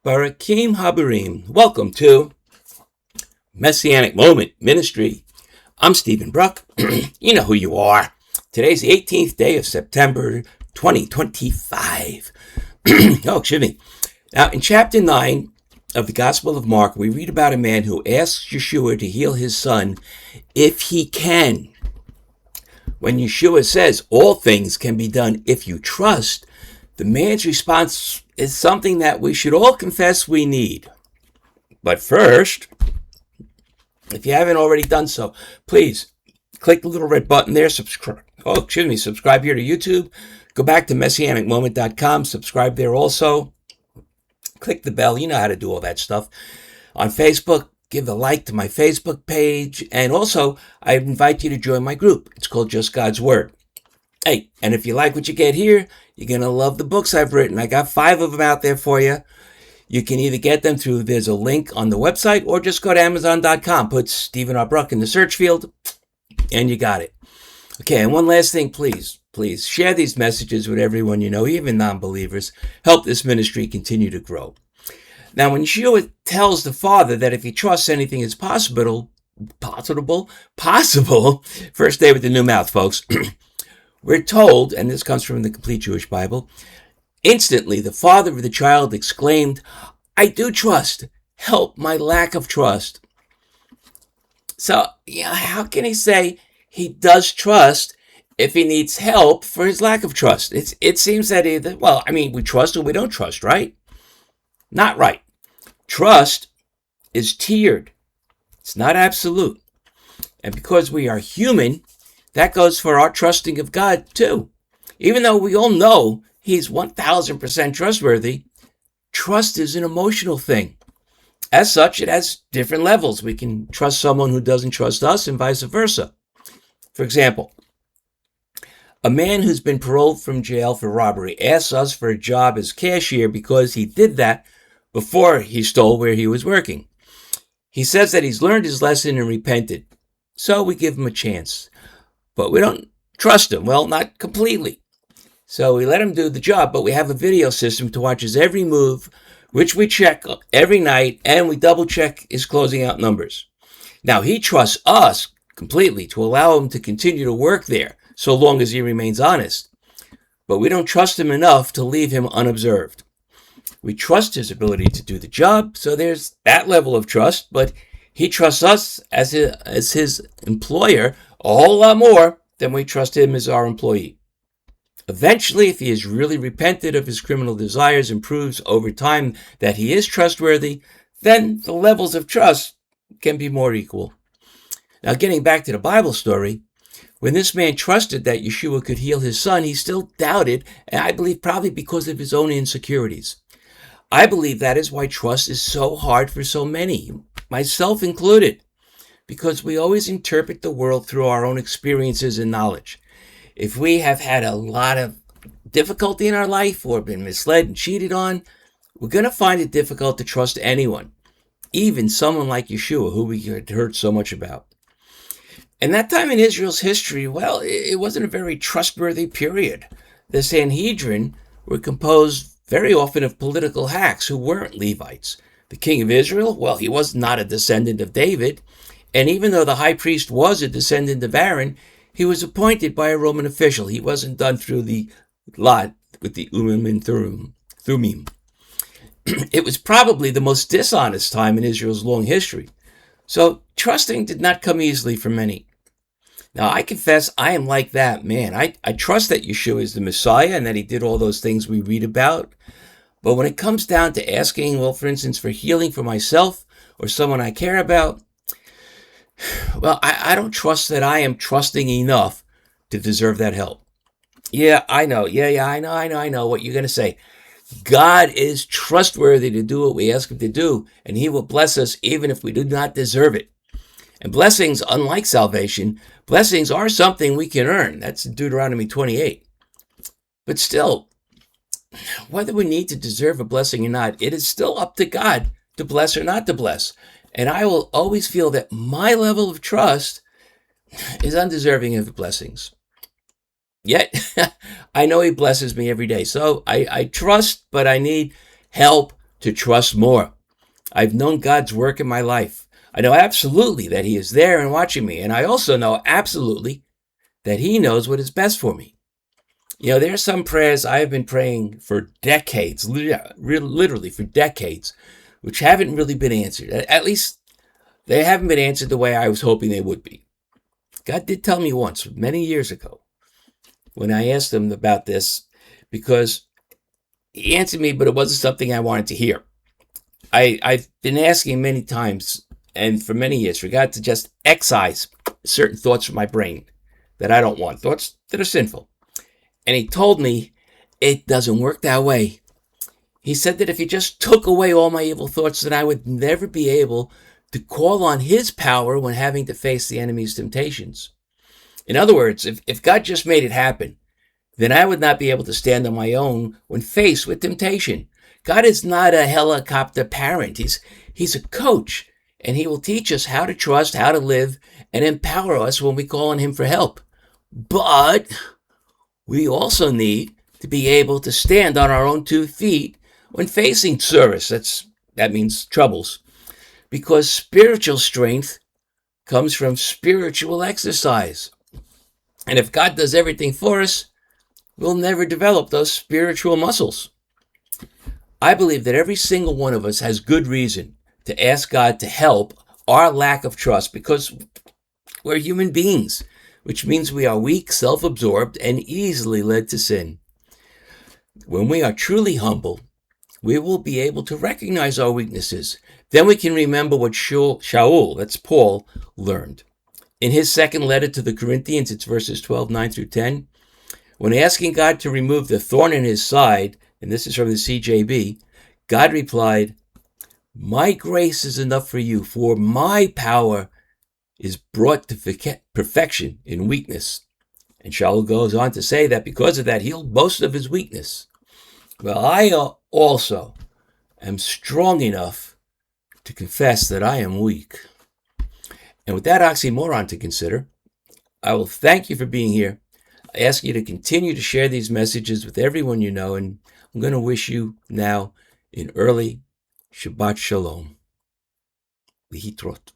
Barakim Habarim. Welcome to Messianic Moment Ministry. I'm Stephen Bruck. You know who you are. Today's the 18th day of September 2025. Oh, excuse me. Now, in chapter 9 of the Gospel of Mark, we read about a man who asks Yeshua to heal his son if he can. When Yeshua says all things can be done if you trust, the man's response is something that we should all confess we need. But first, if you haven't already done so, please click the little red button there, subscribe here to YouTube. Go back to messianicmoment.com, subscribe there also. Click the bell, you know how to do all that stuff. On Facebook, give a like to my Facebook page. And also, I invite you to join my group. It's called Just God's Word. Hey, and if you like what you get here, you're going to love the books I've written. I got 5 of them out there for you. You can either get them through, there's a link on the website, or just go to Amazon.com, put Stephen R. Bruck in the search field, and you got it. Okay, and one last thing, please share these messages with everyone you know, even non-believers. Help this ministry continue to grow. Now, when Yeshua tells the Father that if he trusts anything is possible, first day with the new mouth, folks, we're told, and this comes from the Complete Jewish Bible, instantly the father of the child exclaimed, I do trust. Help my lack of trust. So, how can he say he does trust if he needs help for his lack of trust? It seems that we trust or we don't trust, right? Not right. Trust is tiered. It's not absolute. And because we are human, that goes for our trusting of God too. Even though we all know he's 1000% trustworthy, trust is an emotional thing. As such, it has different levels. We can trust someone who doesn't trust us and vice versa. For example, a man who's been paroled from jail for robbery asks us for a job as cashier because he did that before he stole where he was working. He says that he's learned his lesson and repented. So we give him a chance. But we don't trust him. Well, not completely. So we let him do the job, but we have a video system to watch his every move, which we check every night, and we double check his closing out numbers. Now, he trusts us completely to allow him to continue to work there, so long as he remains honest. But we don't trust him enough to leave him unobserved. We trust his ability to do the job, so there's that level of trust, but he trusts us as his employer a whole lot more than we trust him as our employee. Eventually, if he has really repented of his criminal desires and proves over time that he is trustworthy, then the levels of trust can be more equal. Now, getting back to the Bible story, when this man trusted that Yeshua could heal his son, he still doubted, and I believe probably because of his own insecurities. I believe that is why trust is so hard for so many, myself included, because we always interpret the world through our own experiences and knowledge. If we have had a lot of difficulty in our life or been misled and cheated on, we're going to find it difficult to trust anyone, even someone like Yeshua, who we had heard so much about. And that time in Israel's history, well, it wasn't a very trustworthy period. The Sanhedrin were composed very often of political hacks who weren't Levites. The king of Israel, well, he was not a descendant of David. And even though the high priest was a descendant of Aaron, he was appointed by a Roman official. He wasn't done through the lot with the Urim and Thummim. It was probably the most dishonest time in Israel's long history. So trusting did not come easily for many. Now, I confess I am like that man. I trust that Yeshua is the Messiah and that he did all those things we read about. But when it comes down to asking, well, for instance, for healing for myself or someone I care about, well, I don't trust that I am trusting enough to deserve that help. Yeah, I know. I know what you're going to say. God is trustworthy to do what we ask him to do, and he will bless us even if we do not deserve it. And blessings, unlike salvation, blessings are something we can earn. That's Deuteronomy 28. But still, whether we need to deserve a blessing or not, it is still up to God to bless or not to bless. And I will always feel that my level of trust is undeserving of the blessings. Yet, I know he blesses me every day. So I trust, but I need help to trust more. I've known God's work in my life. I know absolutely that he is there and watching me. And I also know absolutely that he knows what is best for me. You know, there are some prayers I have been praying for decades, literally for decades, which haven't really been answered. At least they haven't been answered the way I was hoping they would be. God did tell me once, many years ago, when I asked him about this, because he answered me, but it wasn't something I wanted to hear. I've been asking many times and for many years for God to just excise certain thoughts from my brain that I don't want, thoughts that are sinful. And he told me it doesn't work that way. He said that if he just took away all my evil thoughts, then I would never be able to call on his power when having to face the enemy's temptations. In other words, if God just made it happen, then I would not be able to stand on my own when faced with temptation. God is not a helicopter parent. He's a coach, and he will teach us how to trust, how to live, and empower us when we call on him for help. But we also need to be able to stand on our own 2 feet when facing service. That means troubles. Because spiritual strength comes from spiritual exercise. And if God does everything for us, we'll never develop those spiritual muscles. I believe that every single one of us has good reason to ask God to help our lack of trust, because we're human beings, which means we are weak, self-absorbed, and easily led to sin. When we are truly humble, we will be able to recognize our weaknesses. Then we can remember what Shaul, that's Paul, learned. In his second letter to the Corinthians, it's verses 12, 9 through 10. When asking God to remove the thorn in his side, and this is from the CJB, God replied, "My grace is enough for you, for my power is brought to perfection in weakness." And Shaul goes on to say that because of that, he'll boast of his weakness. Well, I also am strong enough to confess that I am weak. And with that oxymoron to consider, I will thank you for being here. I ask you to continue to share these messages with everyone you know, and I'm going to wish you now an early Shabbat Shalom. Lihitrot.